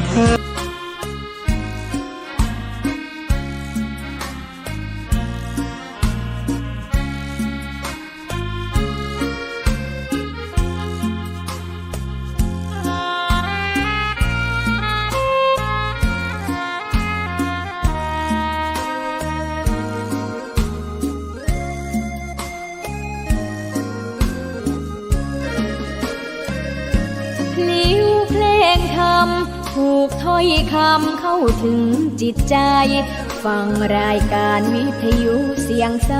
เธอถูกถ้อยคำเข้าถึงจิตใจฟังรายการวิทยุเสียงใส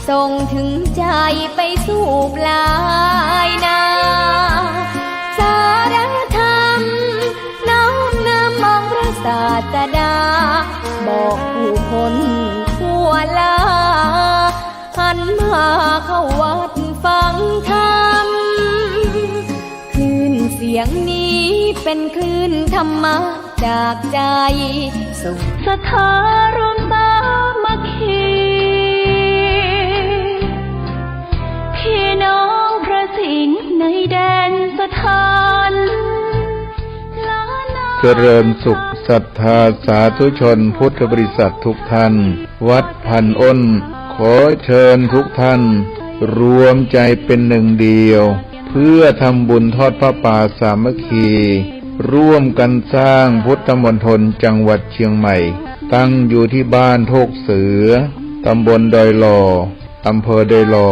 ส่งถึงใจไปสู่ปลายนาสารธรรมน้อมนำมองพระศาสดาบอกผู้คนทั่วลาหันมาเข้าวัดฟังธรรมคลื่นเสียงนี้เป็นคลื่นธรรมะจากใจสุขศรัทธารวมสามัคคีพี่น้องพระสิงห์ในแดนสถานเจริญสุขศรัทธาสาธุชนพุทธบริษัททุกท่านวัดพันอ้นขอเชิญทุกท่านรวมใจเป็นหนึ่งเดียวเพื่อทำบุญทอดพระป่าสามัคคีร่วมกันสร้างพุทธมณฑลจังหวัดเชียงใหม่ตั้งอยู่ที่บ้านโทกเสือตำบลดอยหล่ออำเภอดอยหล่อ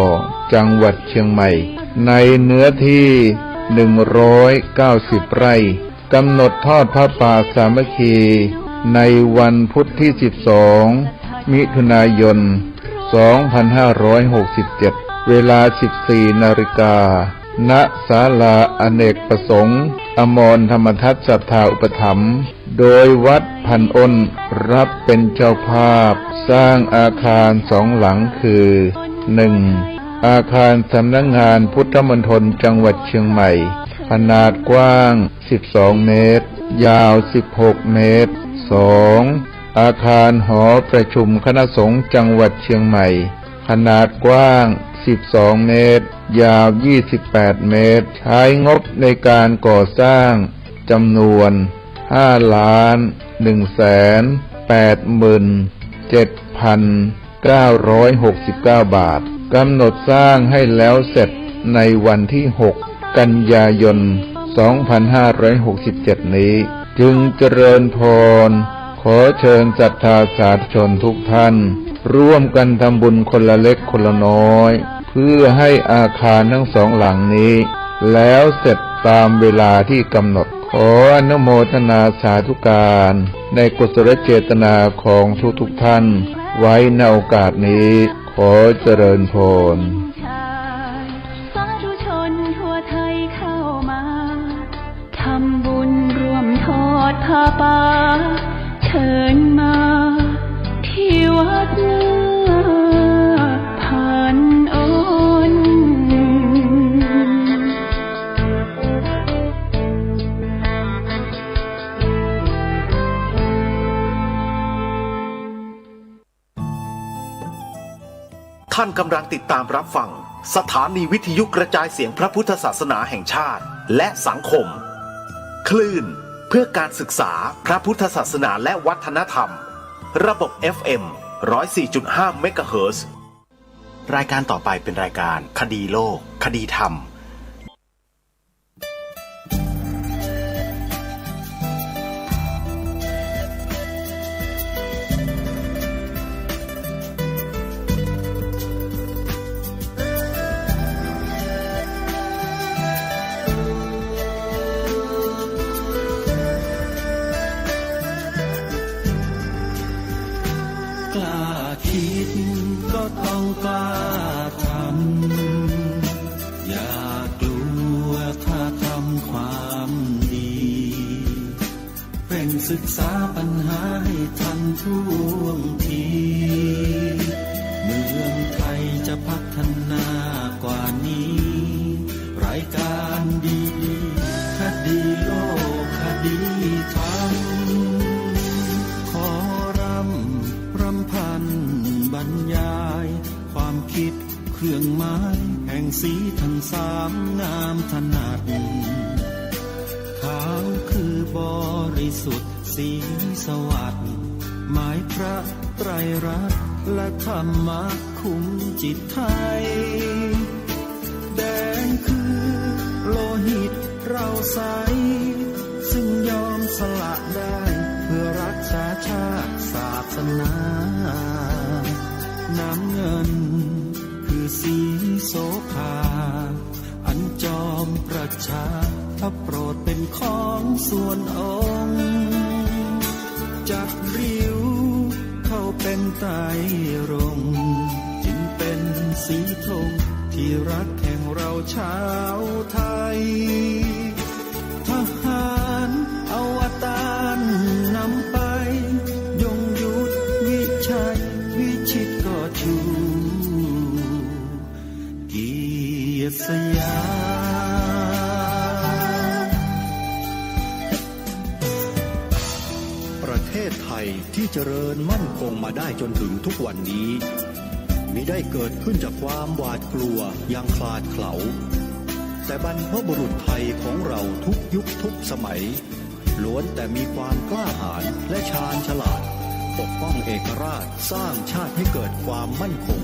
จังหวัดเชียงใหม่ในเนื้อที่190 ไร่กำหนดทอดพระป่าสามัคคีในวันพุธที่12มิถุนายน2567เวลา 14 นาฬิกาณศาลาอเนกประสงค์อมรธรรมทัศน์ศรัทธาอุปถัมภ์โดยวัดพันอ้นรับเป็นเจ้าภาพสร้างอาคาร2 หลังคือ 1. อาคารสำนักงานพุทธมณฑลจังหวัดเชียงใหม่ขนาดกว้าง12 เมตรยาว16 เมตร 2. อาคารหอประชุมคณะสงฆ์จังหวัดเชียงใหม่ขนาดกว้าง12 เมตรยาว28 เมตรใช้งบในการก่อสร้างจำนวน5,187,969 บาทกำหนดสร้างให้แล้วเสร็จในวันที่6 กันยายน 2567 นี้จึงเจริญพรขอเชิญศรัทธาสาธุชนทุกท่านร่วมกันทำบุญคนละเล็กคนละน้อยเพื่อให้อาคารทั้ง2 หลังนี้แล้วเสร็จตามเวลาที่กำหนดขออนุโมทนาสาธุการในกุศลเจตนาของทุกท่านไว้ในโอกาสนี้ขอเจริญพรสาธุชนทั่วไทยเข้ามาทำบุญร่วมทอดผ้าป่าเชิญมาที่วัดพันอ้นท่านกำลังติดตามรับฟังสถานีวิทยุกระจายเสียงพระพุทธศาสนาแห่งชาติและสังคมคลื่นเพื่อการศึกษาพระพุทธศาสนาและวัฒนธรรมระบบ FM 104.5 เมกะเฮิรตซ์รายการต่อไปเป็นรายการคดีโลกคดีธรรม ศึกษาปัญหาให้ทันท่วงทีเมืองไทยจะพัฒนากว่านี้รายการดีคดีโลกคดีธรรมขอรำพันบรรยายความคิดเครื่องหมายแห่งสีทันสามงามถนัดข่าวคือบริ ริสุทธิ์สีสวัสดิ์หมายพระไตรรัตน์และธรรมะคุ้มจิตไทยแดงคือโลหิตเราใสซึ่งยอมสละได้เพื่อรักษาชาติศาสนาน้ำเงินคือสีโสภาอันจอมประชาพระโปรดเป็นของส่วนองค์จักริ้วเข้าเป็นไตรรงค์จึงเป็นสีธงที่รักแห่งเราชาวไทยทหารอวตารนำไปยงยุทธวิชัยวิชิตก็ชูเกียรติสยามประเทศไทยที่เจริญมั่นคงมาได้จนถึงทุกวันนี้มิได้เกิดขึ้นจากความหวาดกลัวอย่างคลาดเขลาแต่บรรพบุรุษไทยของเราทุกยุคทุกสมัยล้วนแต่มีความกล้าหาญและชาญฉลาดปกป้องเอกราชสร้างชาติให้เกิดความมั่นคง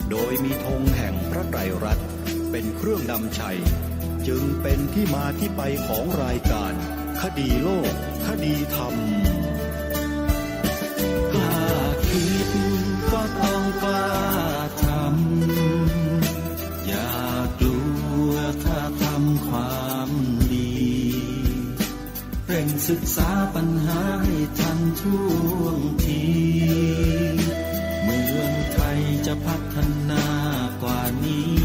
โดยมีธงแห่งพระไตรรัตน์เป็นเครื่องนำชัยจึงเป็นที่มาที่ไปของรายการคดีโลกคดีธรรมกล้าคิดก็ต้องกล้าทำอย่ากลัวถ้าทำความดีเร่งศึกษาปัญหาให้ทันท่วงทีเมืองไทยจะพัฒนากว่านี้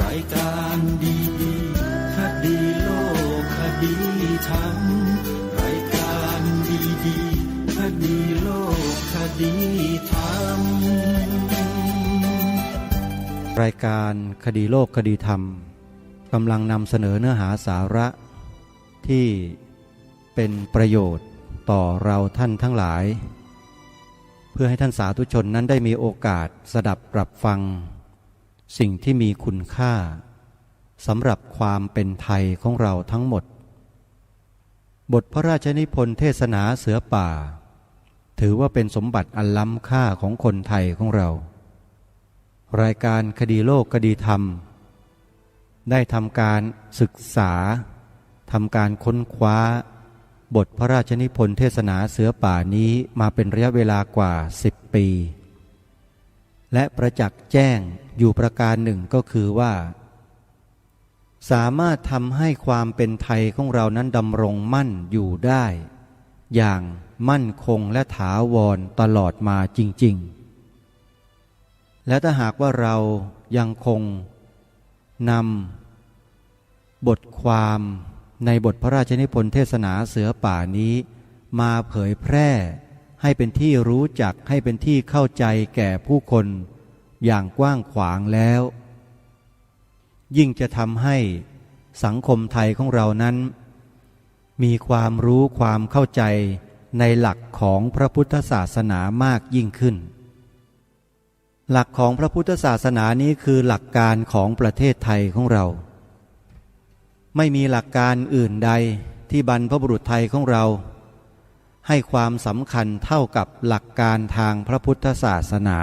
รายการดีๆคดีโลกคดีธรรมรายการดีๆคดีโลกคดีธรรมรายการคดีโลกคดีธรรมกำลังนำเสนอเนื้อหาสาระที่เป็นประโยชน์ต่อเราท่านทั้งหลายเพื่อให้ท่านสาธุชนนั้นได้มีโอกาสสดับปรับฟังสิ่งที่มีคุณค่าสำหรับความเป็นไทยของเราทั้งหมดบทพระราชนิพนธ์เทศนาเสือป่าถือว่าเป็นสมบัติอันล้ำค่าของคนไทยของเรารายการคดีโลกคดีธรรมได้ทำการศึกษาทำการค้นคว้าบทพระราชนิพนธ์เทศนาเสือป่านี้มาเป็นระยะเวลากว่า10 ปีและประจักษ์แจ้งอยู่ประการหนึ่งก็คือว่าสามารถทำให้ความเป็นไทยของเรานั้นดำรงมั่นอยู่ได้อย่างมั่นคงและถาวรตลอดมาจริงๆและถ้าหากว่าเรายังคงนำบทความในบทพระราชนิพนธ์เทศนาเสือป่านี้มาเผยแพร่ให้เป็นที่รู้จักให้เป็นที่เข้าใจแก่ผู้คนอย่างกว้างขวางแล้วยิ่งจะทำให้สังคมไทยของเรานั้นมีความรู้ความเข้าใจในหลักของพระพุทธศาสนามากยิ่งขึ้นหลักของพระพุทธศาสนานี้คือหลักการของประเทศไทยของเราไม่มีหลักการอื่นใดที่บรรพบุรุษไทยของเราให้ความสำคัญเท่ากับหลักการทางพระพุทธศาสนา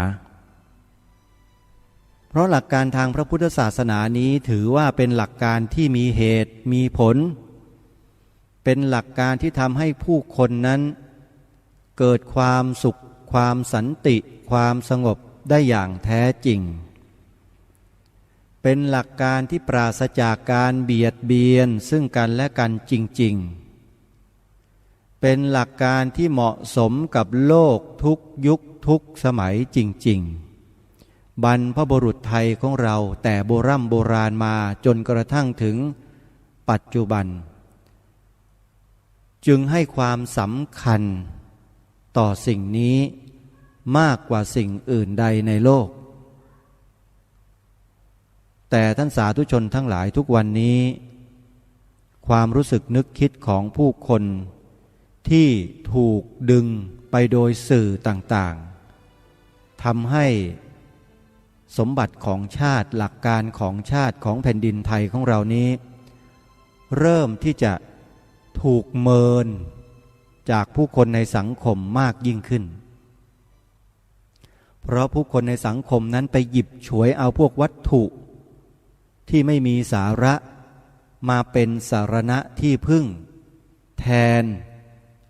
เพราะหลักการทางพระพุทธศาสนานี้ถือว่าเป็นหลักการที่มีเหตุมีผลเป็นหลักการที่ทำให้ผู้คนนั้นเกิดความสุขความสันติความสงบได้อย่างแท้จริงเป็นหลักการที่ปราศจากการเบียดเบียนซึ่งกันและกันจริงๆเป็นหลักการที่เหมาะสมกับโลกทุกยุคทุกสมัยจริงๆบรรพบุรุษไทยของเราแต่โบราณมาจนกระทั่งถึงปัจจุบันจึงให้ความสำคัญต่อสิ่งนี้มากกว่าสิ่งอื่นใดในโลกแต่ท่านสาธุชนทั้งหลายทุกวันนี้ความรู้สึกนึกคิดของผู้คนที่ถูกดึงไปโดยสื่อต่างๆทำให้สมบัติของชาติหลักการของชาติของแผ่นดินไทยของเรานี้เริ่มที่จะถูกเมิน จากผู้คนในสังคมมากยิ่งขึ้นเพราะผู้คนในสังคมนั้นไปหยิบฉวยเอาพวกวัตถุที่ไม่มีสาระมาเป็นสารณะที่พึ่งแทน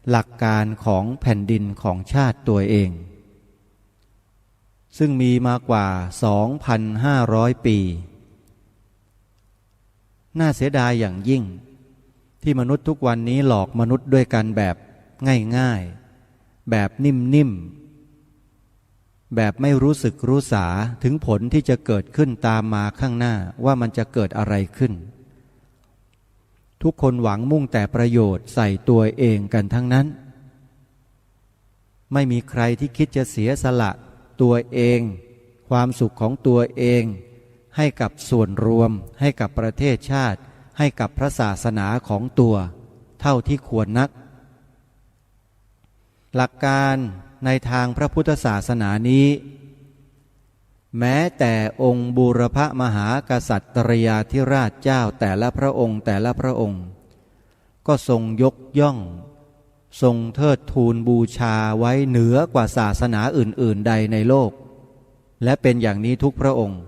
หลักการของแผ่นดินของชาติตัวเองซึ่งมีมากว่า 2,500 ปีน่าเสียดายอย่างยิ่งที่มนุษย์ทุกวันนี้หลอกมนุษย์ด้วยกันแบบง่ายๆแบบนิ่มๆแบบไม่รู้สึกรู้สาถึงผลที่จะเกิดขึ้นตามมาข้างหน้าว่ามันจะเกิดอะไรขึ้นทุกคนหวังมุ่งแต่ประโยชน์ใส่ตัวเองกันทั้งนั้นไม่มีใครที่คิดจะเสียสละตัวเองความสุขของตัวเองให้กับส่วนรวมให้กับประเทศชาติให้กับพระศาสนาของตัวเท่าที่ควรนักหลักการในทางพระพุทธศาสนานี้แม้แต่องค์บูรพมหากษัตริยาธิราชเจ้าแต่ละพระองค์ก็ทรงยกย่องทรงเทิดทูนบูชาไว้เหนือกว่าศาสนาอื่นๆใดในโลกและเป็นอย่างนี้ทุกพระองค์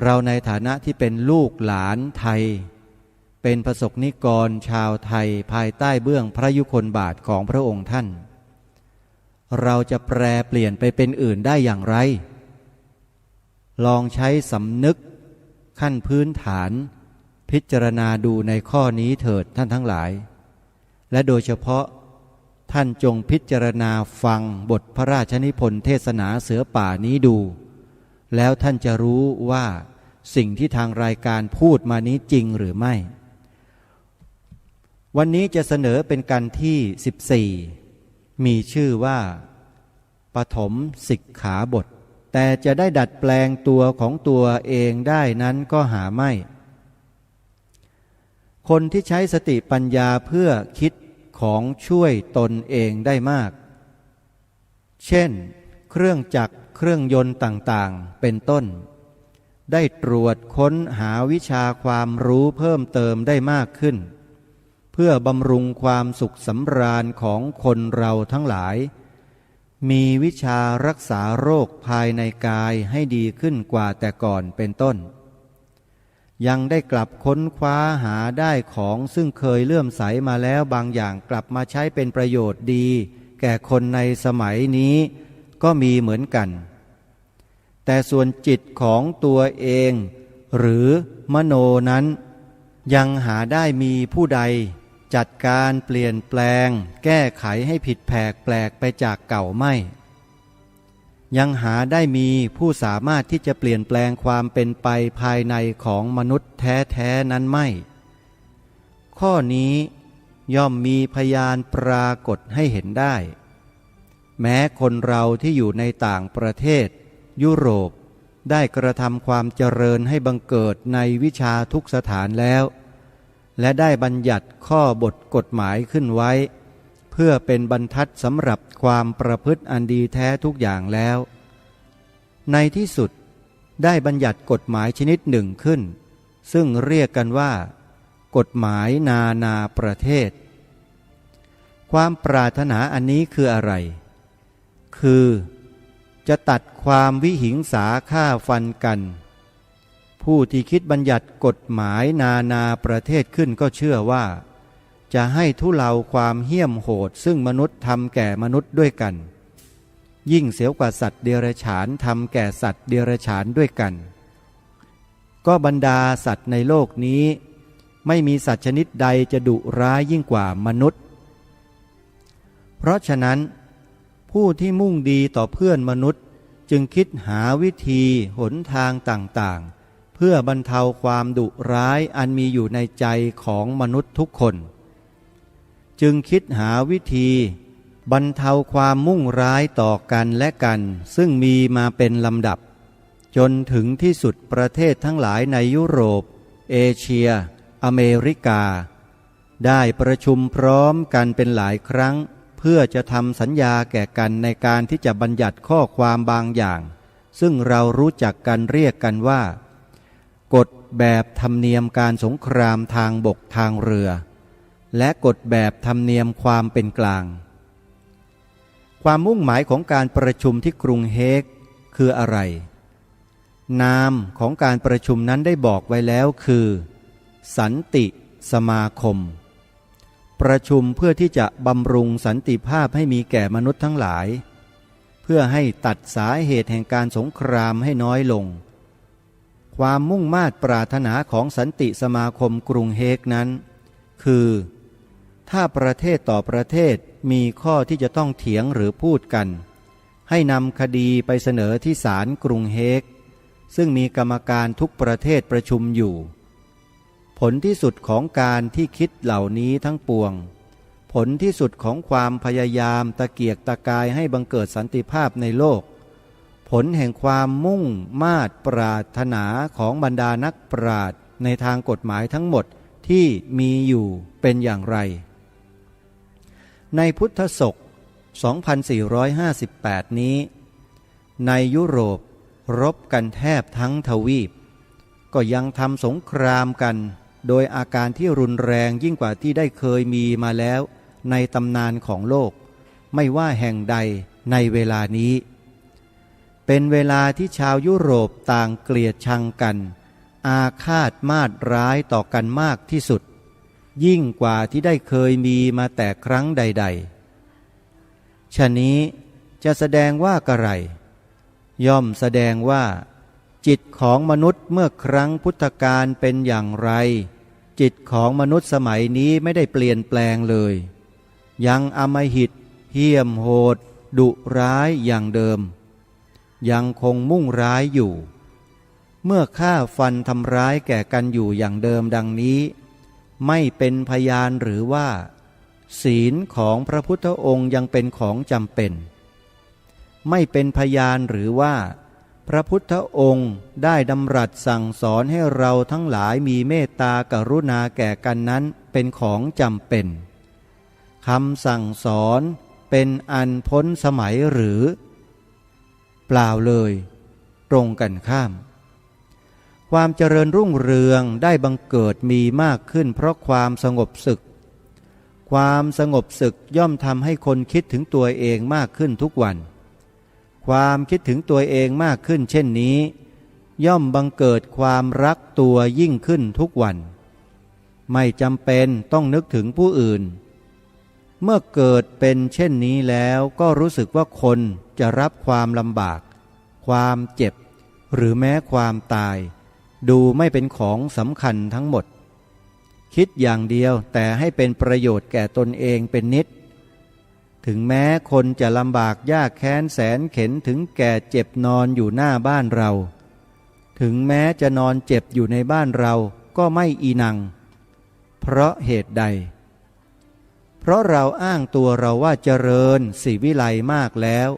เราในฐานะที่เป็นลูกหลานไทยเป็นประสบนิกรชาวไทยภายใต้เบื้องพระยุคลบาทของพระองค์ท่านเราจะแปรเปลี่ยนไปเป็นอื่นได้อย่างไรลองใช้สำนึกขั้นพื้นฐานพิจารณาดูในข้อนี้เถิดท่านทั้งหลายและโดยเฉพาะท่านจงพิจารณาฟังบทพระราชนิพนธ์เทศนาเสือป่านี้ดูแล้วท่านจะรู้ว่าสิ่งที่ทางรายการพูดมานี้จริงหรือไม่วันนี้จะเสนอเป็นกันที่14มีชื่อว่าปฐมสิกขาบทแต่จะได้ดัดแปลงตัวของตัวเองได้นั้นก็หาไม่คนที่ใช้สติปัญญาเพื่อคิดของช่วยตนเองได้มากเช่นเครื่องจักรเครื่องยนต์ต่างๆเป็นต้นได้ตรวจค้นหาวิชาความรู้เพิ่มเติมได้มากขึ้นเพื่อบำรุงความสุขสำราญของคนเราทั้งหลายมีวิชารักษาโรคภายในกายให้ดีขึ้นกว่าแต่ก่อนเป็นต้นยังได้กลับค้นคว้าหาได้ของซึ่งเคยเลื่อมใสมาแล้วบางอย่างกลับมาใช้เป็นประโยชน์ดีแก่คนในสมัยนี้ก็มีเหมือนกันแต่ส่วนจิตของตัวเองหรือมโนนั้นยังหาได้มีผู้ใดจัดการเปลี่ยนแปลงแก้ไขให้ผิดแปลกไปจากเก่าไม่ยังหาได้มีผู้สามารถที่จะเปลี่ยนแปลงความเป็นไปภายในของมนุษย์แท้ๆนั้นไม่ข้อนี้ย่อมมีพยานปรากฏให้เห็นได้แม้คนเราที่อยู่ในต่างประเทศยุโรปได้กระทำความเจริญให้บังเกิดในวิชาทุกสถานแล้วและได้บัญญัติข้อบทกฎหมายขึ้นไว้เพื่อเป็นบรรทัดสำหรับความประพฤติอันดีแท้ทุกอย่างแล้วในที่สุดได้บัญญัติกฎหมายชนิดหนึ่งขึ้นซึ่งเรียกกันว่ากฎหมายนานาประเทศความปรารถนาอันนี้คืออะไรคือจะตัดความวิหิงสาฆ่าฟันกันผู้ที่คิดบัญญัติกฎหมายนานาประเทศขึ้นก็เชื่อว่าจะให้ทุเลาความเหี้ยมโหดซึ่งมนุษย์ทำแก่มนุษย์ด้วยกันยิ่งเสียกว่าสัตว์เดรัจฉานทำแก่สัตว์เดรัจฉานด้วยกันก็บรรดาสัตว์ในโลกนี้ไม่มีสัตว์ชนิดใดจะดุร้ายยิ่งกว่ามนุษย์เพราะฉะนั้นผู้ที่มุ่งดีต่อเพื่อนมนุษย์จึงคิดหาวิธีหนทางต่างๆเพื่อบรรเทาความดุร้ายอันมีอยู่ในใจของมนุษย์ทุกคนจึงคิดหาวิธีบรรเทาความมุ่งร้ายต่อกันและกันซึ่งมีมาเป็นลำดับจนถึงที่สุดประเทศทั้งหลายในยุโรปเอเชียอเมริกาได้ประชุมพร้อมกันเป็นหลายครั้งเพื่อจะทำสัญญาแก่กันในการที่จะบัญญัติข้อความบางอย่างซึ่งเรารู้จักกันเรียกกันว่ากฎแบบธรรมเนียมการสงครามทางบกทางเรือ และกฎแบบธรรมเนียมความเป็นกลางความมุ่งหมายของการประชุมที่กรุงเฮกคืออะไรนามของการประชุมนั้นได้บอกไว้แล้วคือสันติสมาคมประชุมเพื่อที่จะบำรุงสันติภาพให้มีแก่มนุษย์ทั้งหลายเพื่อให้ตัดสาเหตุแห่งการสงครามให้น้อยลงความมุ่งมา่ปรารถนาของสันติสมาคมกรุงเฮกนั้นคือถ้าประเทศต่อประเทศมีข้อที่จะต้องเถียงหรือพูดกันให้นำคดีไปเสนอที่ศาลกรุงเฮกซึ่งมีกรรมการทุกประเทศประชุมอยู่ผลที่สุดของการที่คิดเหล่านี้ทั้งปวงผลที่สุดของความพยายามตะเกียกตะกายให้บังเกิดสันติภาพในโลกผลแห่งความมุ่งมา่ปรารถนาของบรรดานักปราชญ์ในทางกฎหมายทั้งหมดที่มีอยู่เป็นอย่างไรในพุทธศก 2458 นี้ในยุโรปรบกันแทบทั้งทวีปก็ยังทำสงครามกันโดยอาการที่รุนแรงยิ่งกว่าที่ได้เคยมีมาแล้วในตำนานของโลกไม่ว่าแห่งใดในเวลานี้เป็นเวลาที่ชาวยุโรปต่างเกลียดชังกันอาฆาตมาตร้ายต่อกันมากที่สุดยิ่งกว่าที่ได้เคยมีมาแต่ครั้งใดๆฉะนี้จะแสดงว่ากระไรย่อมแสดงว่าจิตของมนุษย์เมื่อครั้งพุทธกาลเป็นอย่างไรจิตของมนุษย์สมัยนี้ไม่ได้เปลี่ยนแปลงเลยยังอำมหิตเหี้ยมโหดดุร้ายอย่างเดิมยังคงมุ่งร้ายอยู่เมื่อฆ่าฟันทำร้ายแก่กันอยู่อย่างเดิมดังนี้ไม่เป็นพยานหรือว่าศีลของพระพุทธองค์ยังเป็นของจำเป็นไม่เป็นพยานหรือว่าพระพุทธองค์ได้ดำรัสสั่งสอนให้เราทั้งหลายมีเมตตากรุณาแก่กันนั้นเป็นของจำเป็นคำสั่งสอนเป็นอันพ้นสมัยหรือเปล่าเลยตรงกันข้ามความเจริญรุ่งเรืองได้บังเกิดมีมากขึ้นเพราะความสงบศึกความสงบศึกย่อมทำให้คนคิดถึงตัวเองมากขึ้นทุกวันความคิดถึงตัวเองมากขึ้นเช่นนี้ย่อมบังเกิดความรักตัวยิ่งขึ้นทุกวันไม่จำเป็นต้องนึกถึงผู้อื่นเมื่อเกิดเป็นเช่นนี้แล้วก็รู้สึกว่าคนจะรับความลำบากความเจ็บหรือแม้ความตายดูไม่เป็นของสำคัญทั้งหมดคิดอย่างเดียวแต่ให้เป็นประโยชน์แก่ตนเองเป็นนิดถึงแม้คนจะลำบากยากแค้นแสนเข็ญถึงแก่เจ็บนอนอยู่หน้าบ้านเราถึงแม้จะนอนเจ็บอยู่ในบ้านเราก็ไม่อีนังเพราะเหตุใดเพราะเราอ้างตัวเราว่าเจริญศิวิไลมากแล้ว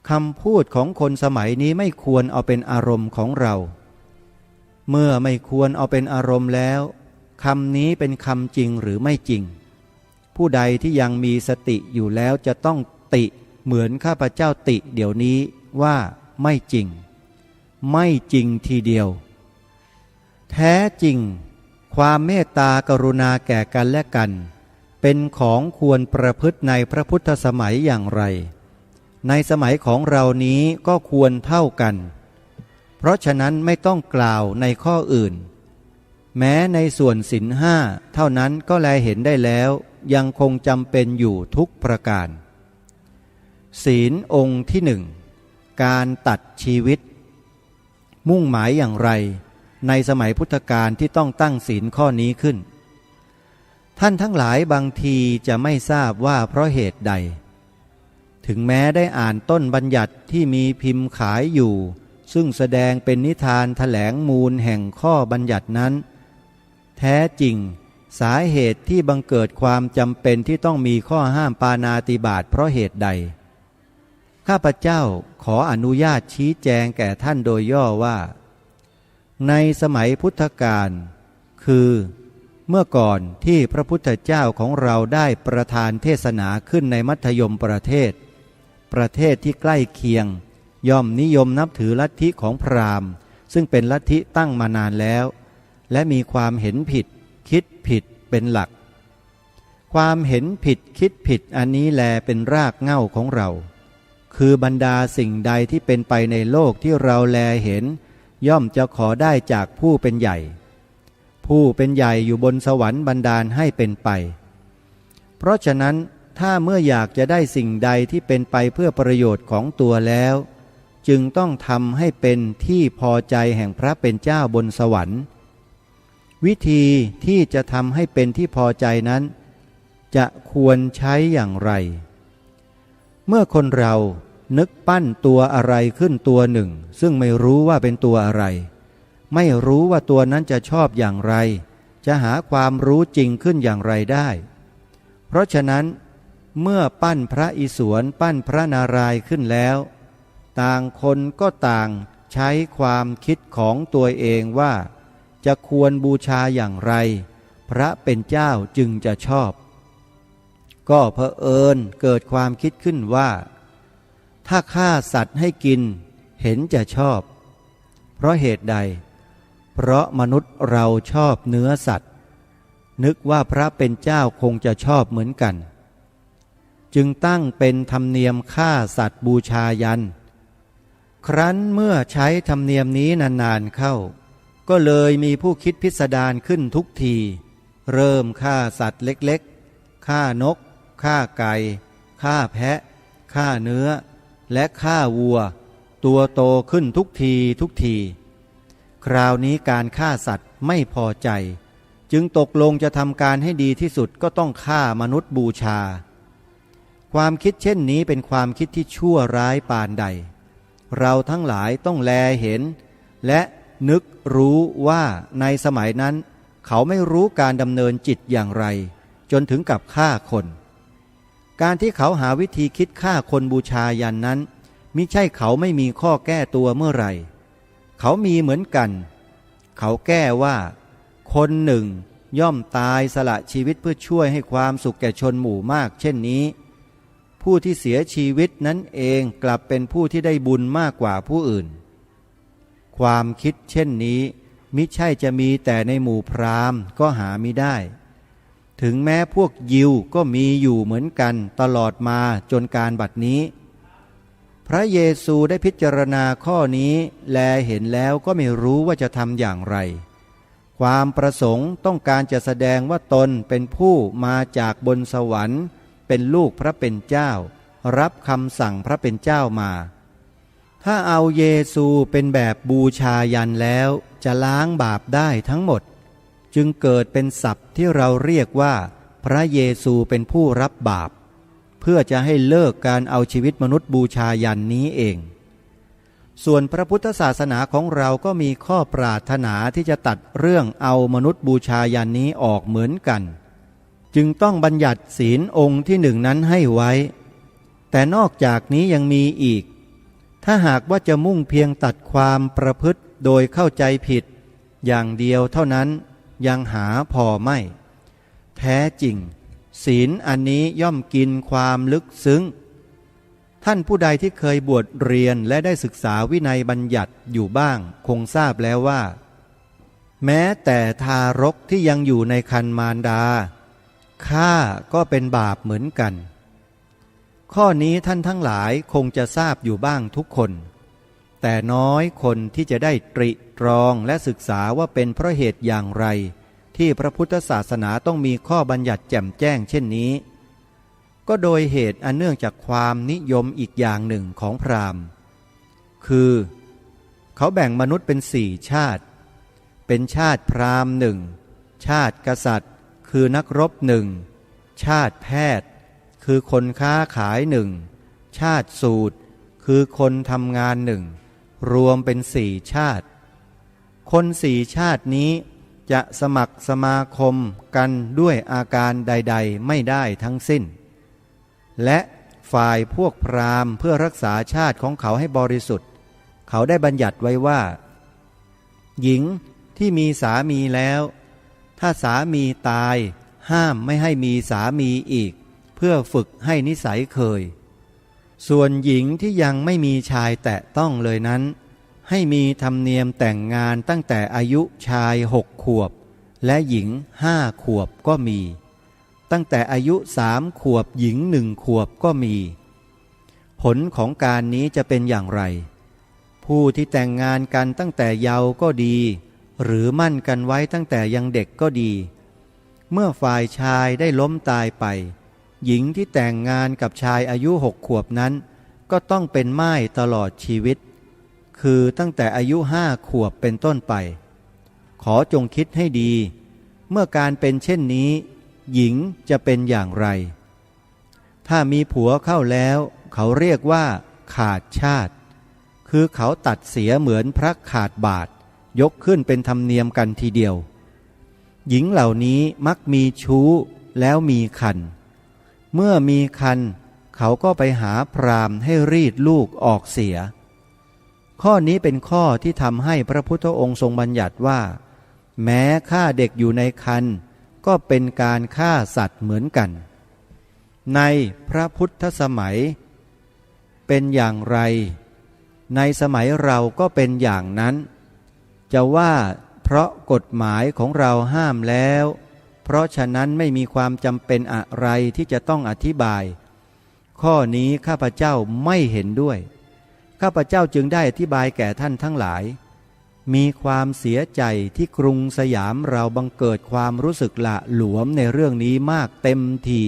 คำพูดของคนสมัยนี้ไม่ควรเอาเป็นอารมณ์ของเราเมื่อไม่ควรเอาเป็นอารมณ์แล้วคำนี้เป็นคำจริงหรือไม่จริงผู้ใดที่ยังมีสติอยู่แล้วจะต้องติเหมือนข้าพเจ้าติเดี๋ยวนี้ว่าไม่จริงไม่จริงทีเดียวแท้จริงความเมตตากรุณาแก่กันและกันเป็นของควรประพฤติในพระพุทธสมัยอย่างไรในสมัยของเรานี้ก็ควรเท่ากันเพราะฉะนั้นไม่ต้องกล่าวในข้ออื่นแม้ในส่วนศีลห้าเท่านั้นก็แลเห็นได้แล้วยังคงจำเป็นอยู่ทุกประการศีลองค์ที่หนึ่งการตัดชีวิตมุ่งหมายอย่างไรในสมัยพุทธกาลที่ต้องตั้งศีลข้อนี้ขึ้นท่านทั้งหลายบางทีจะไม่ทราบว่าเพราะเหตุใดถึงแม้ได้อ่านต้นบัญญัติที่มีพิมพ์ขายอยู่ซึ่งแสดงเป็นนิทานแถลงมูลแห่งข้อบัญญัตินั้นแท้จริงสาเหตุที่บังเกิดความจำเป็นที่ต้องมีข้อห้ามปาณาติบาตเพราะเหตุใดข้าพเจ้าขออนุญาตชี้แจงแก่ท่านโดยย่อว่าในสมัยพุทธกาลคือเมื่อก่อนที่พระพุทธเจ้าของเราได้ประทานเทศนาขึ้นในมัธยมประเทศที่ใกล้เคียงย่อมนิยมนับถือลัทธิของพราหมณ์ซึ่งเป็นลัทธิตั้งมานานแล้วและมีความเห็นผิดคิดผิดเป็นหลัก ความเห็นผิดคิดผิดอันนี้แลเป็นรากเหง้าของเราคือบรรดาสิ่งใดที่เป็นไปในโลกที่เราแลเห็นย่อมจะขอได้จากผู้เป็นใหญ่ผู้เป็นใหญ่อยู่บนสวรรค์บันดาลให้เป็นไปเพราะฉะนั้นถ้าเมื่ออยากจะได้สิ่งใดที่เป็นไปเพื่อประโยชน์ของตัวแล้วจึงต้องทำให้เป็นที่พอใจแห่งพระเป็นเจ้าบนสวรรค์วิธีที่จะทำให้เป็นที่พอใจนั้นจะควรใช้อย่างไรเมื่อคนเรานึกปั้นตัวอะไรขึ้นตัวหนึ่งซึ่งไม่รู้ว่าเป็นตัวอะไรไม่รู้ว่าตัวนั้นจะชอบอย่างไรจะหาความรู้จริงขึ้นอย่างไรได้เพราะฉะนั้นเมื่อปั้นพระอิศวรปั้นพระนารายณ์ขึ้นแล้วต่างคนก็ต่างใช้ความคิดของตัวเองว่าจะควรบูชาอย่างไรพระเป็นเจ้าจึงจะชอบก็เผอิญเกิดความคิดขึ้นว่าถ้าฆ่าสัตว์ให้กินเห็นจะชอบเพราะเหตุใดเพราะมนุษย์เราชอบเนื้อสัตว์นึกว่าพระเป็นเจ้าคงจะชอบเหมือนกันจึงตั้งเป็นธรรมเนียมฆ่าสัตว์บูชายันครั้นเมื่อใช้ธรรมเนียมนี้นานๆเข้าก็เลยมีผู้คิดพิสดารขึ้นทุกทีเริ่มฆ่าสัตว์เล็กๆฆ่านกฆ่าไก่ฆ่าแพะฆ่าเนื้อและฆ่าวัวตัวโตขึ้นทุกทีคราวนี้การฆ่าสัตว์ไม่พอใจจึงตกลงจะทำการให้ดีที่สุดก็ต้องฆ่ามนุษย์บูชาความคิดเช่นนี้เป็นความคิดที่ชั่วร้ายปานใดเราทั้งหลายต้องแลเห็นและนึกรู้ว่าในสมัยนั้นเขาไม่รู้การดำเนินจิตอย่างไรจนถึงกับฆ่าคนการที่เขาหาวิธีคิดฆ่าคนบูชายันนั้นมิใช่เขาไม่มีข้อแก้ตัวเมื่อไหร่เขามีเหมือนกันเขาแก้ว่าคนหนึ่งย่อมตายสละชีวิตเพื่อช่วยให้ความสุขแก่ชนหมู่มากเช่นนี้ผู้ที่เสียชีวิตนั้นเองกลับเป็นผู้ที่ได้บุญมากกว่าผู้อื่นความคิดเช่นนี้มิใช่จะมีแต่ในหมู่พราหมณ์ก็หามิได้ถึงแม้พวกยิวก็มีอยู่เหมือนกันตลอดมาจนการบัดนี้พระเยซูได้พิจารณาข้อนี้แลเห็นแล้วก็ไม่รู้ว่าจะทำอย่างไรความประสงค์ต้องการจะแสดงว่าตนเป็นผู้มาจากบนสวรรค์เป็นลูกพระเป็นเจ้ารับคำสั่งพระเป็นเจ้ามาถ้าเอาเยซูเป็นแบบบูชายันแล้วจะล้างบาปได้ทั้งหมดจึงเกิดเป็นศัพท์ที่เราเรียกว่าพระเยซูเป็นผู้รับบาปเพื่อจะให้เลิกการเอาชีวิตมนุษย์บูชายันนี้เองส่วนพระพุทธศาสนาของเราก็มีข้อปรารถนาที่จะตัดเรื่องเอามนุษย์บูชายันนี้ออกเหมือนกันจึงต้องบัญญัติศีลองค์ที่หนึ่งนั้นให้ไว้แต่นอกจากนี้ยังมีอีกถ้าหากว่าจะมุ่งเพียงตัดความประพฤติโดยเข้าใจผิดอย่างเดียวเท่านั้นยังหาพอไม่แท้จริงศีลอันนี้ย่อมกินความลึกซึ้งท่านผู้ใดที่เคยบวชเรียนและได้ศึกษาวินัยบัญญัติอยู่บ้างคงทราบแล้วว่าแม้แต่ทารกที่ยังอยู่ในครรภ์มารดาฆ่าก็เป็นบาปเหมือนกันข้อนี้ท่านทั้งหลายคงจะทราบอยู่บ้างทุกคนแต่น้อยคนที่จะได้ตริตรองและศึกษาว่าเป็นเพราะเหตุอย่างไรที่พระพุทธศาสนาต้องมีข้อบัญญัติแจ่มแจ้งเช่นนี้ก็โดยเหตุอันเนื่องจากความนิยมอีกอย่างหนึ่งของพราหมณ์คือเขาแบ่งมนุษย์เป็น4ชาติเป็นชาติพราหมณ์หนึ่งชาติกษัตริย์คือนักรบหนึ่งชาติแพทย์คือคนค้าขายหนึ่งชาติสูตรคือคนทำงานหนึ่งรวมเป็น4ชาติคน4ชาตินี้จะสมัครสมาคมกันด้วยอาการใดๆไม่ได้ทั้งสิ้นและฝ่ายพวกพราหมณ์เพื่อรักษาชาติของเขาให้บริสุทธิ์เขาได้บัญญัติไว้ว่าหญิงที่มีสามีแล้วถ้าสามีตายห้ามไม่ให้มีสามีอีกเพื่อฝึกให้นิสัยเคยส่วนหญิงที่ยังไม่มีชายแตะต้องเลยนั้นให้มีธรรมเนียมแต่งงานตั้งแต่อายุชาย6 ขวบและหญิง5 ขวบก็มีต ตั้งแต่อายุ3 ขวบหญิง1 ขวบก็มีผลของการนี้จะเป็นอย่างไรผู้ที่แต่งงานกันตั้งแต่เยาว์ก็ดีหรือมั่นกันไว้ตั้งแต่ยังเด็กก็ดีเมื่อฝ่ายชายได้ล้มตายไปหญิงที่แต่งงานกับชายอายุ6 ขวบนั้นก็ต้องเป็นม่ายตลอดชีวิตคือตั้งแต่อายุ 5 ขวบเป็นต้นไปขอจงคิดให้ดีเมื่อการเป็นเช่นนี้หญิงจะเป็นอย่างไรถ้ามีผัวเข้าแล้วเขาเรียกว่าขาดชาติคือเขาตัดเสียเหมือนพระขาดบาตรยกขึ้นเป็นธรรมเนียมกันทีเดียวหญิงเหล่านี้มักมีชู้แล้วมีคันเมื่อมีคันเขาก็ไปหาพราหมณ์ให้รีดลูกออกเสียข้อนี้เป็นข้อที่ทำให้พระพุทธองค์ทรงบัญญัติว่าแม้ฆ่าเด็กอยู่ในครรภ์ก็เป็นการฆ่าสัตว์เหมือนกันในพระพุทธสมัยเป็นอย่างไรในสมัยเราก็เป็นอย่างนั้นจะว่าเพราะกฎหมายของเราห้ามแล้วเพราะฉะนั้นไม่มีความจำเป็นอะไรที่จะต้องอธิบายข้อนี้ข้าพเจ้าไม่เห็นด้วยข้าพเจ้าจึงได้อธิบายแก่ท่านทั้งหลายมีความเสียใจที่กรุงสยามเราบังเกิดความรู้สึกละหลวมในเรื่องนี้มากเต็มที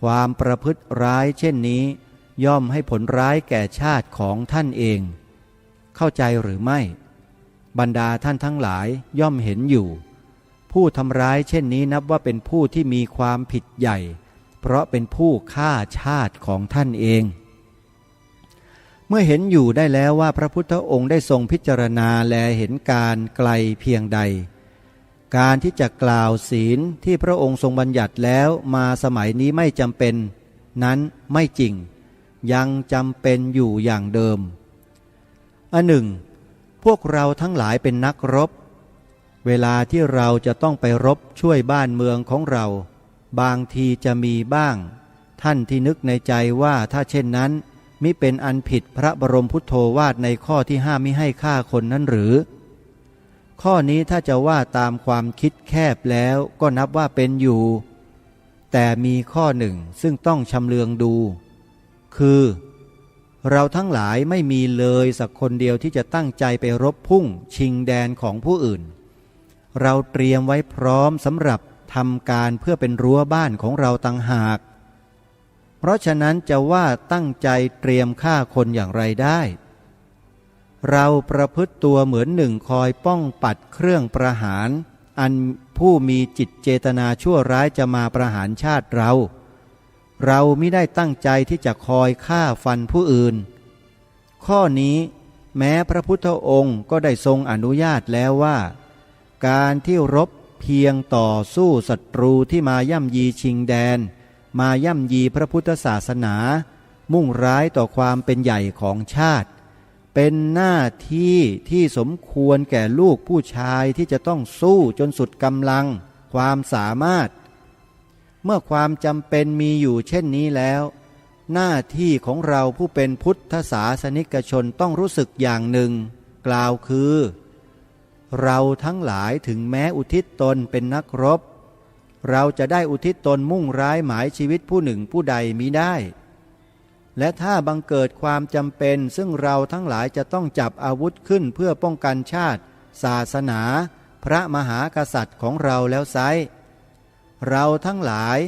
ความประพฤติร้ายเช่นนี้ย่อมให้ผลร้ายแก่ชาติของท่านเองเข้าใจหรือไม่บรรดาท่านทั้งหลายย่อมเห็นอยู่ผู้ทำร้ายเช่นนี้นับว่าเป็นผู้ที่มีความผิดใหญ่เพราะเป็นผู้ฆ่าชาติของท่านเองเมื่อเห็นอยู่ได้แล้วว่าพระพุทธองค์ได้ทรงพิจารณาแลเห็นการไกลเพียงใดการที่จะกล่าวศีลที่พระองค์ทรงบัญญัติแล้วมาสมัยนี้ไม่จำเป็นนั้นไม่จริงยังจำเป็นอยู่อย่างเดิมอันหนึ่งพวกเราทั้งหลายเป็นนักรบเวลาที่เราจะต้องไปรบช่วยบ้านเมืองของเราบางทีจะมีบ้างท่านที่นึกในใจว่าถ้าเช่นนั้นมิเป็นอันผิดพระบรมพุทโธวาทในข้อที่ห้ามมิให้ฆ่าคนนั้นหรือข้อนี้ถ้าจะว่าตามความคิดแคบแล้วก็นับว่าเป็นอยู่แต่มีข้อหนึ่งซึ่งต้องชำเลืองดูคือเราทั้งหลายไม่มีเลยสักคนเดียวที่จะตั้งใจไปรบพุ่งชิงแดนของผู้อื่นเราเตรียมไว้พร้อมสำหรับทำการเพื่อเป็นรั้วบ้านของเราต่างหากเพราะฉะนั้นจะว่าตั้งใจเตรียมฆ่าคนอย่างไรได้เราประพฤติตัวเหมือนหนึ่งคอยป้องปัดเครื่องประหารอันผู้มีจิตเจตนาชั่วร้ายจะมาประหารชาติเราไม่ได้ตั้งใจที่จะคอยฆ่าฟันผู้อื่นข้อนี้แม้พระพุทธองค์ก็ได้ทรงอนุญาตแล้วว่าการที่รบเพียงต่อสู้ศัตรูที่มาย่ำยีชิงแดนมาย่ำยีพระพุทธศาสนามุ่งร้ายต่อความเป็นใหญ่ของชาติเป็นหน้าที่ที่สมควรแก่ลูกผู้ชายที่จะต้องสู้จนสุดกำลังความสามารถเมื่อความจำเป็นมีอยู่เช่นนี้แล้วหน้าที่ของเราผู้เป็นพุทธศาสนิกชนต้องรู้สึกอย่างหนึ่งกล่าวคือเราทั้งหลายถึงแม้อุทิศตนเป็นนักรบเราจะได้อุทิศตนมุ่งร้ายหมายชีวิตผู้หนึ่งผู้ใดมิได้และถ้าบังเกิดความจำเป็นซึ่งเราทั้งหลายจะต้องจับอาวุธขึ้นเพื่อป้องกันชาติศาสนาพระมหากษัตริย์ของเราแล้วไซร้เราทั้งหลาย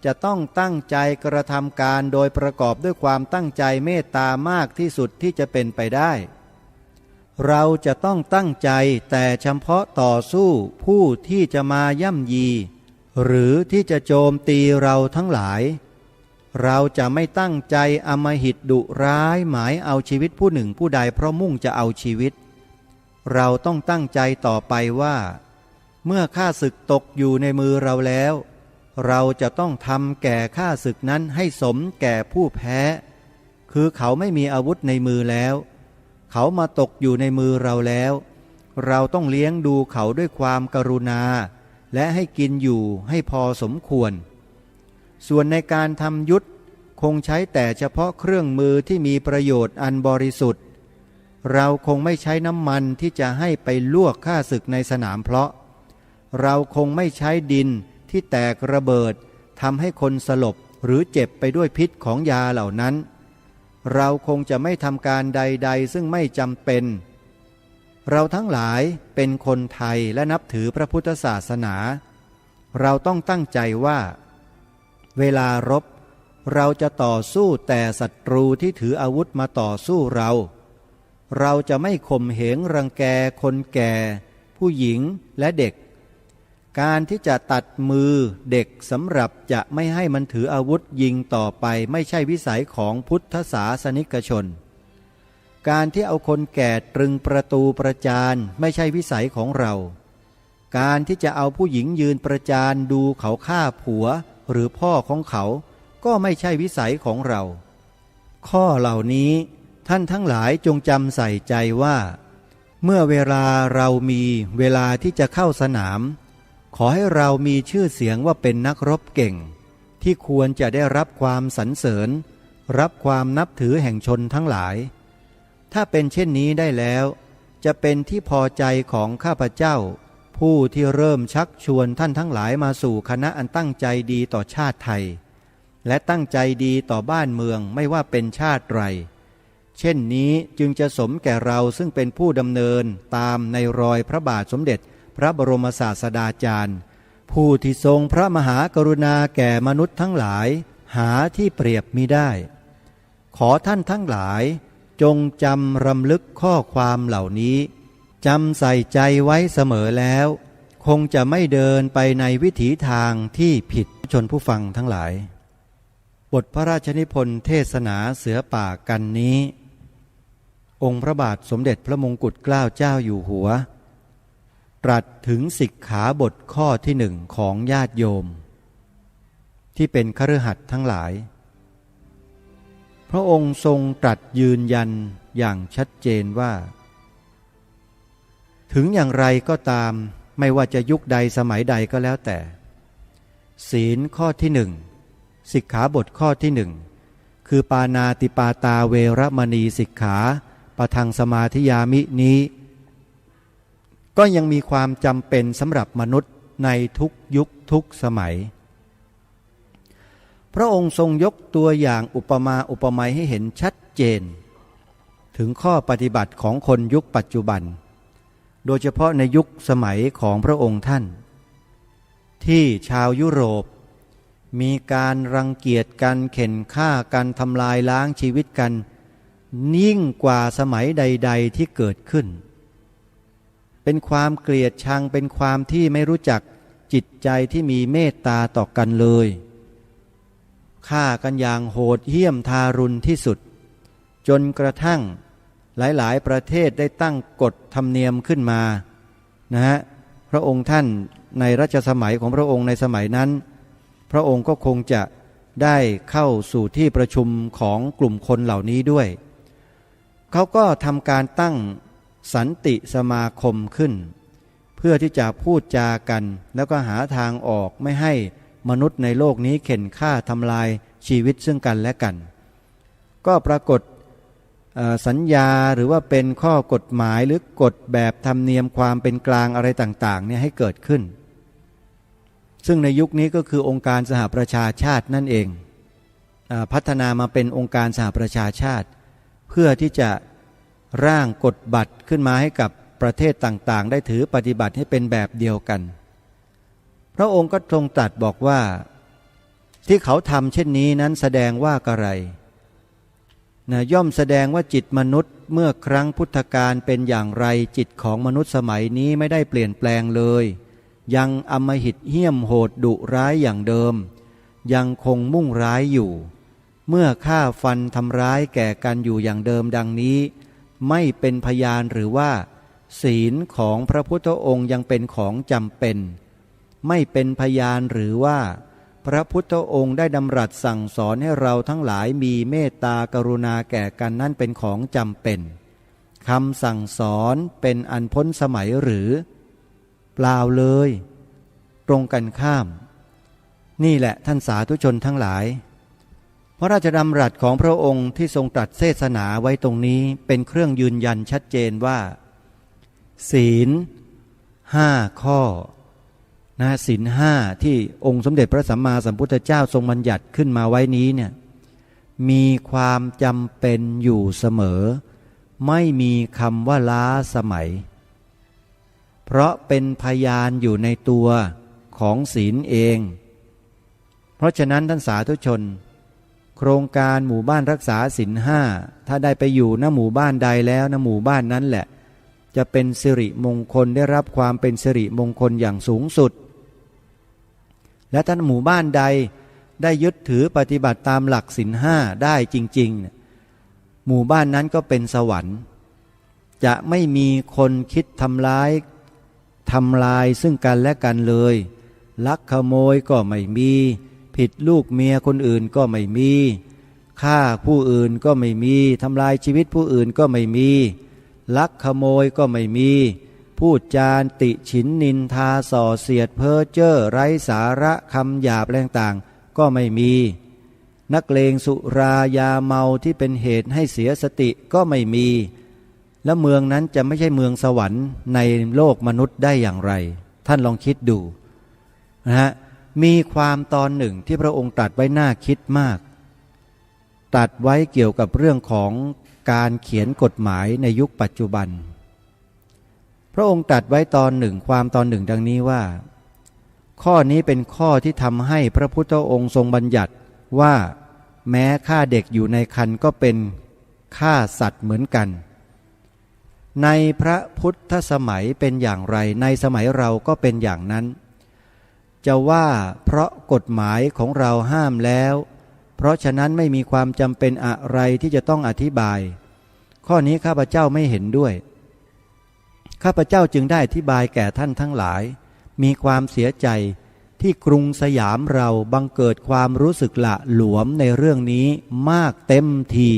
จะต้องตั้งใจกระทำการโดยประกอบด้วยความตั้งใจเมตตามากที่สุดที่จะเป็นไปได้เราจะต้องตั้งใจแต่เฉพาะต่อสู้ผู้ที่จะมาย่ำยีหรือที่จะโจมตีเราทั้งหลายเราจะไม่ตั้งใจอำมหิตดุร้ายหมายเอาชีวิตผู้หนึ่งผู้ใดเพราะมุ่งจะเอาชีวิตเราต้องตั้งใจต่อไปว่าเมื่อข้าศึกตกอยู่ในมือเราแล้วเราจะต้องทำแก่ข้าศึกนั้นให้สมแก่ผู้แพ้คือเขาไม่มีอาวุธในมือแล้วเขามาตกอยู่ในมือเราแล้วเราต้องเลี้ยงดูเขาด้วยความกรุณาและให้กินอยู่ให้พอสมควรส่วนในการทำยุทธคงใช้แต่เฉพาะเครื่องมือที่มีประโยชน์อันบริสุทธิ์เราคงไม่ใช้น้ำมันที่จะให้ไปลวกข้าศึกในสนามเพลาะเราคงไม่ใช้ดินที่แตกระเบิด ทำให้คนสลบหรือเจ็บไปด้วยพิษของยาเหล่านั้นเราคงจะไม่ทำการใดๆซึ่งไม่จำเป็นเราทั้งหลายเป็นคนไทยและนับถือพระพุทธศาสนาเราต้องตั้งใจว่าเวลารบเราจะต่อสู้แต่ศัตรูที่ถืออาวุธมาต่อสู้เราจะไม่ข่มเหงรังแกคนแก่ผู้หญิงและเด็กการที่จะตัดมือเด็กสำหรับจะไม่ให้มันถืออาวุธยิงต่อไปไม่ใช่วิสัยของพุทธศาสนิกชนการที่เอาคนแก่ตรึงประตูประจานไม่ใช่วิสัยของเราการที่จะเอาผู้หญิงยืนประจานดูเขาฆ่าผัวหรือพ่อของเขาก็ไม่ใช่วิสัยของเราข้อเหล่านี้ท่านทั้งหลายจงจำใส่ใจว่าเมื่อเวลาเรามีเวลาที่จะเข้าสนามขอให้เรามีชื่อเสียงว่าเป็นนักรบเก่งที่ควรจะได้รับความสรรเสริญรับความนับถือแห่งชนทั้งหลายถ้าเป็นเช่นนี้ได้แล้วจะเป็นที่พอใจของข้าพเจ้าผู้ที่เริ่มชักชวนท่านทั้งหลายมาสู่คณะอันตั้งใจดีต่อชาติไทยและตั้งใจดีต่อบ้านเมืองไม่ว่าเป็นชาติไรเช่นนี้จึงจะสมแก่เราซึ่งเป็นผู้ดำเนินตามในรอยพระบาทสมเด็จพระบรมศาสดาจารย์ผู้ที่ทรงพระมหากรุณาแก่มนุษย์ทั้งหลายหาที่เปรียบมิได้ขอท่านทั้งหลายจงจำรำลึกข้อความเหล่านี้จำใส่ใจไว้เสมอแล้วคงจะไม่เดินไปในวิถีทางที่ผิดชนผู้ฟังทั้งหลายบทพระราชนิพนธ์เทศนาเสือป่ากันนี้องค์พระบาทสมเด็จพระมงกุฎเกล้าเจ้าอยู่หัวตรัสถึงสิกขาบทข้อที่หนึ่งของญาติโยมที่เป็นคฤหัสถ์ทั้งหลายพระองค์ทรงตรัสยืนยันอย่างชัดเจนว่าถึงอย่างไรก็ตามไม่ว่าจะยุคใดสมัยใดก็แล้วแต่ศีลข้อที่หนึ่งสิกขาบทข้อที่หนึ่งคือปานาติปาตาเวรมณีสิกขาปทังสมาธิยามินี้ก็ยังมีความจำเป็นสำหรับมนุษย์ในทุกยุคทุกสมัยพระองค์ทรงยกตัวอย่างอุปมาอุปไมยให้เห็นชัดเจนถึงข้อปฏิบัติของคนยุคปัจจุบันโดยเฉพาะในยุคสมัยของพระองค์ท่านที่ชาวยุโรปมีการรังเกียจกันเข็นฆ่ากันทำลายล้างชีวิตกันยิ่งกว่าสมัยใดๆที่เกิดขึ้นเป็นความเกลียดชังเป็นความที่ไม่รู้จักจิตใจที่มีเมตตาต่อกันเลยฆ่ากันอย่างโหดเหี้ยมทารุณที่สุดจนกระทั่งหลายๆประเทศได้ตั้งกฎธรรมเนียมขึ้นมานะฮะพระองค์ท่านในรัชสมัยของพระองค์ในสมัยนั้นพระองค์ก็คงจะได้เข้าสู่ที่ประชุมของกลุ่มคนเหล่านี้ด้วยเขาก็ทำการตั้งสันติสมาคมขึ้นเพื่อที่จะพูดจากันแล้วก็หาทางออกไม่ให้มนุษย์ในโลกนี้เข็นฆ่าทำลายชีวิตซึ่งกันและกันก็ปรากฏสัญญาหรือว่าเป็นข้อกฎหมายหรือกฎแบบธรรมเนียมความเป็นกลางอะไรต่างๆเนี่ยให้เกิดขึ้นซึ่งในยุคนี้ก็คือองค์การสหประชาชาตินั่นเองพัฒนามาเป็นองค์การสหประชาชาติเพื่อที่จะร่างกฎบัตรขึ้นมาให้กับประเทศต่างๆได้ถือปฏิบัติให้เป็นแบบเดียวกันพระองค์ก็ทรงตรัสบอกว่าที่เขาทำเช่นนี้นั้นแสดงว่าอะไรย่อมแสดงว่าจิตมนุษย์เมื่อครั้งพุทธกาลเป็นอย่างไรจิตของมนุษย์สมัยนี้ไม่ได้เปลี่ยนแปลงเลยยังอำมหิตเหี้ยมโหดดุร้ายอย่างเดิมยังคงมุ่งร้ายอยู่เมื่อฆ่าฟันทำร้ายแก่กันอยู่อย่างเดิมดังนี้ไม่เป็นพยานหรือว่าศีลของพระพุทธองค์ยังเป็นของจำเป็นไม่เป็นพยานหรือว่าพระพุทธองค์ได้ดำรัสสั่งสอนให้เราทั้งหลายมีเมตตากรุณาแก่กันนั่นเป็นของจำเป็นคำสั่งสอนเป็นอันพ้นสมัยหรือเปล่าเลยตรงกันข้ามนี่แหละท่านสาธุชนทั้งหลายพระราชดำรัสของพระองค์ที่ทรงตรัสเทศนาไว้ตรงนี้เป็นเครื่องยืนยันชัดเจนว่าศีล5 ข้อ ศีลห้าที่องค์สมเด็จพระสัมมาสัมพุทธเจ้าทรงบัญญัติขึ้นมาไว้นี้เนี่ยมีความจำเป็นอยู่เสมอไม่มีคำว่าล้าสมัยเพราะเป็นพยานอยู่ในตัวของศีลเองเพราะฉะนั้นท่านสาธุชนโครงการหมู่บ้านรักษาศีลห้าถ้าได้ไปอยู่ณหมู่บ้านใดแล้วณหมู่บ้านนั้นแหละจะเป็นสิริมงคลได้รับความเป็นสิริมงคลอย่างสูงสุดและถ้าหมู่บ้านใดได้ยึดถือปฏิบัติตามหลักศีลห้าได้จริงๆหมู่บ้านนั้นก็เป็นสวรรค์จะไม่มีคนคิดทำลายซึ่งกันและกันเลยลักขโมยก็ไม่มีผิดลูกเมียคนอื่นก็ไม่มีฆ่าผู้อื่นก็ไม่มีทำลายชีวิตผู้อื่นก็ไม่มีลักขโมยก็ไม่มีพูดจาติฉินนินทาส่อเสียดเพ้อเจ้อไร้สาระคำหยาบต่างๆก็ไม่มีนักเลงสุรายาเมาที่เป็นเหตุให้เสียสติก็ไม่มีและเมืองนั้นจะไม่ใช่เมืองสวรรค์ในโลกมนุษย์ได้อย่างไรท่านลองคิดดูนะฮะมีความตอนหนึ่งที่พระองค์ตรัสไว้น่าคิดมากตรัสไว้เกี่ยวกับเรื่องของการเขียนกฎหมายในยุคปัจจุบันพระองค์ตรัสไว้ตอนหนึ่งความตอนหนึ่งดังนี้ว่าข้อนี้เป็นข้อที่ทำให้พระพุทธองค์ทรงบัญญัติว่าแม้ฆ่าเด็กอยู่ในครรภ์ก็เป็นฆ่าสัตว์เหมือนกันในพระพุทธสมัยเป็นอย่างไรในสมัยเราก็เป็นอย่างนั้นจะว่าเพราะกฎหมายของเราห้ามแล้วเพราะฉะนั้นไม่มีความจำเป็นอะไรที่จะต้องอธิบายข้อนี้ข้าพเจ้าไม่เห็นด้วยข้าพเจ้าจึงได้อธิบายแก่ท่านทั้งหลายมีความเสียใจที่กรุงสยามเราบังเกิดความรู้สึกละหลวมในเรื่องนี้มากเต็มที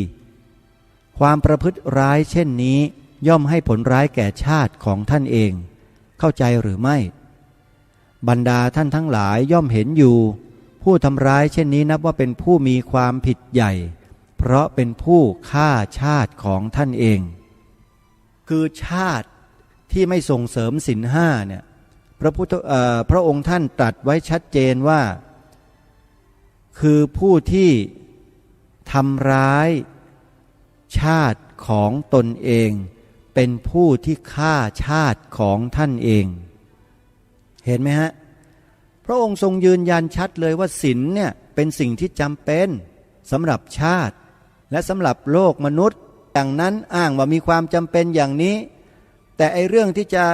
ความประพฤติร้ายเช่นนี้ย่อมให้ผลร้ายแก่ชาติของท่านเองเข้าใจหรือไม่บรรดาท่านทั้งหลายย่อมเห็นอยู่ผู้ทำร้ายเช่นนี้นับว่าเป็นผู้มีความผิดใหญ่เพราะเป็นผู้ฆ่าชาติของท่านเองคือชาติที่ไม่ส่งเสริมศีลห้าเนี่ยพระองค์ท่านตรัสไว้ชัดเจนว่าคือผู้ที่ทำร้ายชาติของตนเองเป็นผู้ที่ฆ่าชาติของท่านเองเห็นไหมฮะพระองค์ทรงยืนยันชัดเลยว่าศีลเนี่ยเป็นสิ่งที่จำเป็นสำหรับชาติและสำหรับโลกมนุษย์อย่างนั้นอ้างว่ามีความจำเป็นอย่างนี้แต่ไอเรื่องที่จะ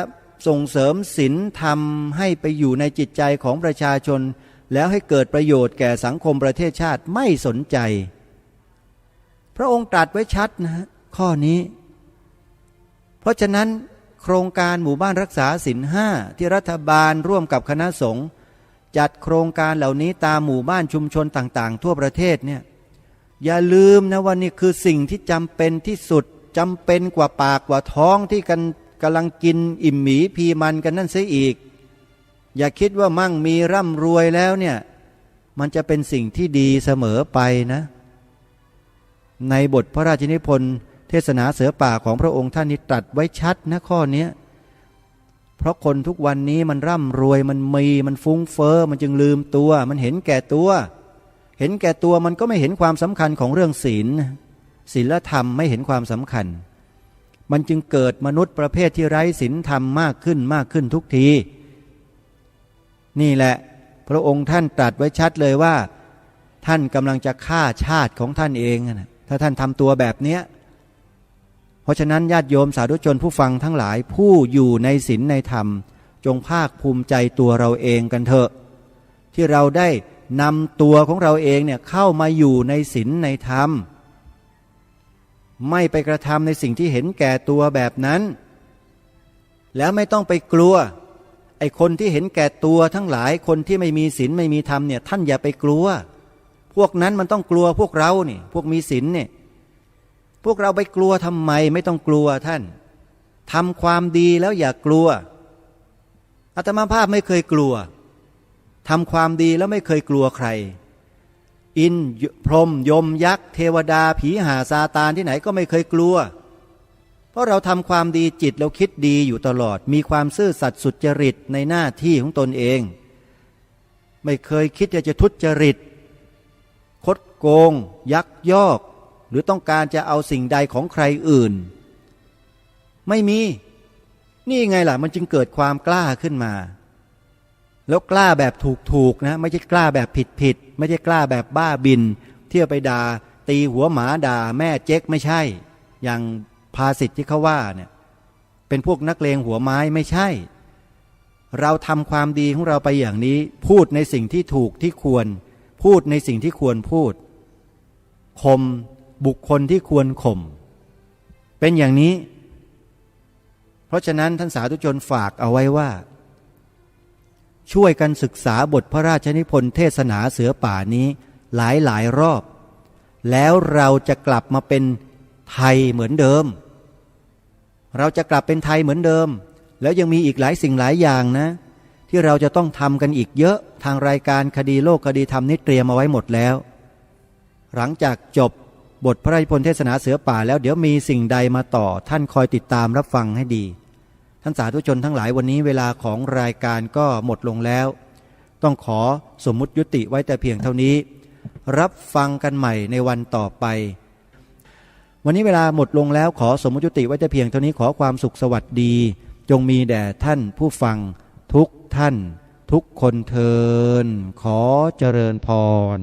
ส่งเสริมศีลธรรมให้ไปอยู่ในจิตใจของประชาชนแล้วให้เกิดประโยชน์แก่สังคมประเทศชาติไม่สนใจพระองค์ตรัสไว้ชัดนะฮะข้อนี้เพราะฉะนั้นโครงการหมู่บ้านรักษาศีลห้าที่รัฐบาลร่วมกับคณะสงฆ์จัดโครงการเหล่านี้ตามหมู่บ้านชุมชนต่างๆทั่วประเทศเนี่ยอย่าลืมนะว่านี่คือสิ่งที่จำเป็นที่สุดจำเป็นกว่าปากกว่าท้องที่กำลังกินอิ่มหมีพีมันกันนั่นเสียอีกอย่าคิดว่ามั่งมีร่ำรวยแล้วเนี่ยมันจะเป็นสิ่งที่ดีเสมอไปนะในบทพระราชนิพนธ์เทศนาเสือป่าของพระองค์ท่านนี่ตรัสไว้ชัดนะข้อนี้เพราะคนทุกวันนี้มันร่ำรวยมันฟุ้งเฟ้อมันจึงลืมตัวมันเห็นแก่ตัวมันก็ไม่เห็นความสำคัญของเรื่องศีลธรรมไม่เห็นความสำคัญมันจึงเกิดมนุษย์ประเภทที่ไร้ศีลธรรมมากขึ้นทุกทีนี่แหละพระองค์ท่านตรัสไว้ชัดเลยว่าท่านกำลังจะฆ่าชาติของท่านเองนะถ้าท่านทำตัวแบบเนี้ยเพราะฉะนั้นญาติโยมสาธุชนผู้ฟังทั้งหลายผู้อยู่ในศีลในธรรมจงภาคภูมิใจตัวเราเองกันเถอะที่เราได้นำตัวของเราเองเนี่ยเข้ามาอยู่ในศีลในธรรมไม่ไปกระทำในสิ่งที่เห็นแก่ตัวแบบนั้นแล้วไม่ต้องไปกลัวไอ้คนที่เห็นแก่ตัวทั้งหลายคนที่ไม่มีศีลไม่มีธรรมเนี่ยท่านอย่าไปกลัวพวกนั้นมันต้องกลัวพวกเรานี่พวกมีศีลเนี่ยพวกเราไปกลัวทำไมไม่ต้องกลัวท่านทำความดีแล้วอย่ากลัวอาตมาภาพไม่เคยกลัวทำความดีแล้วไม่เคยกลัวใครอินพรหมยมยักษ์เทวดาผีห่าซาตานที่ไหนก็ไม่เคยกลัว เพราะเราทำความดีจิตเราคิดดีอยู่ตลอดมีความซื่อสัตย์สุจริตในหน้าที่ของตนเองไม่เคยคิดจะทุจริตคดโกงยักยอกหรือต้องการจะเอาสิ่งใดของใครอื่นไม่มีนี่ไงล่ะมันจึงเกิดความกล้าขึ้นมาแล้วกล้าแบบถูกนะไม่ใช่กล้าแบบผิดไม่ใช่กล้าแบบบ้าบินเที่ยวไปด่าตีหัวหมาด่าแม่เจ๊กไม่ใช่อย่างภาษิตที่เขาว่าเนี่ยเป็นพวกนักเลงหัวไม้ไม่ใช่เราทำความดีของเราไปอย่างนี้พูดในสิ่งที่ถูกที่ควรพูดในสิ่งที่ควรพูดข่มบุคคลที่ควรข่มเป็นอย่างนี้เพราะฉะนั้นท่านสาธุชนฝากเอาไว้ว่าช่วยกันศึกษาบทพระราชนิพนธ์เทศนาเสือป่านี้หลายรอบแล้วเราจะกลับมาเป็นไทยเหมือนเดิมเราจะกลับเป็นไทยเหมือนเดิมแล้วยังมีอีกหลายสิ่งหลายอย่างนะที่เราจะต้องทำกันอีกเยอะทางรายการคดีโลกคดีธรรมนี่เตรียมเอาไว้หมดแล้วหลังจากจบบทพระราชนิพนธ์เทศนาเสือป่าแล้วเดี๋ยวมีสิ่งใดมาต่อท่านคอยติดตามรับฟังให้ดีท่านสาธุชนทั้งหลายวันนี้เวลาของรายการก็หมดลงแล้วต้องขอสมมุติยุติไว้แต่เพียงเท่านี้รับฟังกันใหม่ในวันต่อไปวันนี้เวลาหมดลงแล้วขอสมมุติยุติไว้แต่เพียงเท่านี้ขอความสุขสวัสดีจงมีแด่ท่านผู้ฟังทุกท่านทุกคนเทินขอเจริญพร